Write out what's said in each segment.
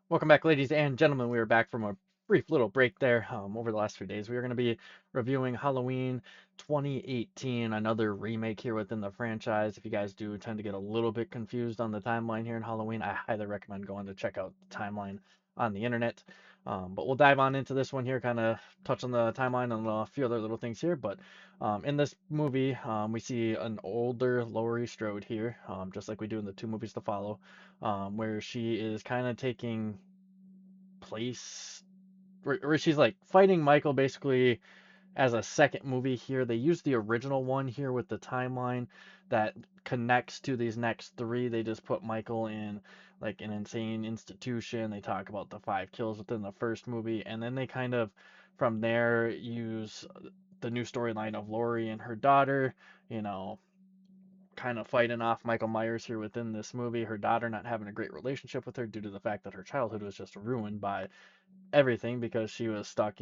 Welcome back, ladies and gentlemen. We are back from a brief little break there over the last few days. We are going to be reviewing Halloween 2018, another remake here within the franchise. If you guys do tend to get a little bit confused on the timeline here in Halloween, I highly recommend going to check out the timeline on the internet. But we'll dive on into this one here, kind of touch on the timeline and a few other little things here. But in this movie, we see an older Laurie Strode here, just like we do in the two movies to follow, where she is kind of taking place where she's like fighting Michael basically as a second movie here. They use the original one here with the timeline that connects to these next three. They just put Michael in like an insane institution. They talk about the five kills within the first movie, and then they kind of from there use the new storyline of Lori and her daughter, you know, kind of fighting off Michael Myers here within this movie. Her daughter not having a great relationship with her due to the fact that her childhood was just ruined by everything because she was stuck,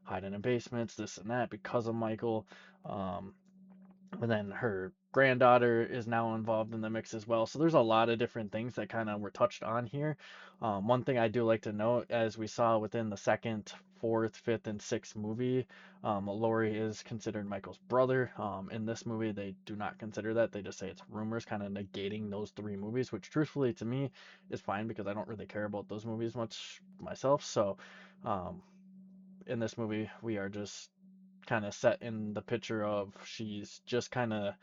hiding in basements, this and that because of Michael. Um, and then her granddaughter is now involved in the mix as well. So there's a lot of different things that kind of were touched on here. One thing I do like to note, as we saw within the second, fourth, fifth, and sixth movie, Laurie is considered Michael's brother. In this movie, they do not consider that. They just say it's rumors, kind of negating those three movies, which truthfully to me is fine because I don't really care about those movies much myself. So um, in this movie, we are just kind of set in the picture of she's just kind of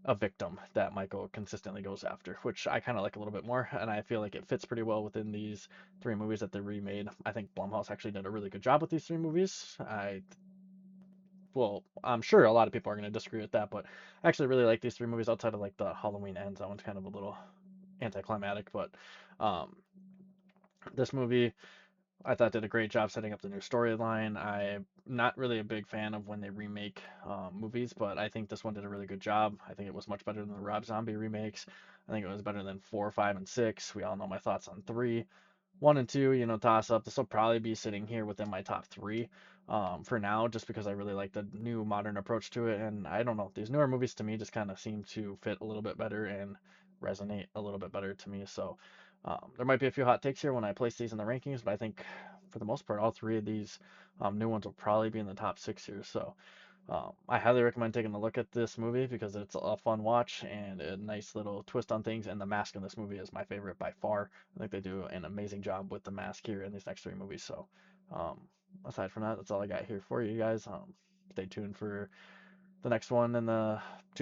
a victim that Michael consistently goes after, which I kind of like a little bit more, and I feel like it fits pretty well within these three movies that they remade. I think Blumhouse actually did a really good job with these three movies. Well, I'm sure a lot of people are going to disagree with that, but I actually really like these three movies outside of like the Halloween Ends. That one's kind of a little anticlimactic, but um, this movie I thought did a great job setting up the new storyline. I'm not really a big fan of when they remake movies, but I think this one did a really good job. I think it was much better than the Rob Zombie remakes. I think it was better than four, five, and six. We all know my thoughts on three. One and two, toss up. This will probably be sitting here within my top three for now, just because I really like the new modern approach to it. And I don't know, these newer movies to me just kind of seem to fit a little bit better and resonate a little bit better to me. So there might be a few hot takes here when I place these in the rankings, but I think for the most part, all three of these new ones will probably be in the top six here. So I highly recommend taking a look at this movie because it's a fun watch and a nice little twist on things. And the mask in this movie is my favorite by far. I think they do an amazing job with the mask here in these next three movies. So um, aside from that, that's all I got here for you guys. Stay tuned for the next one in the two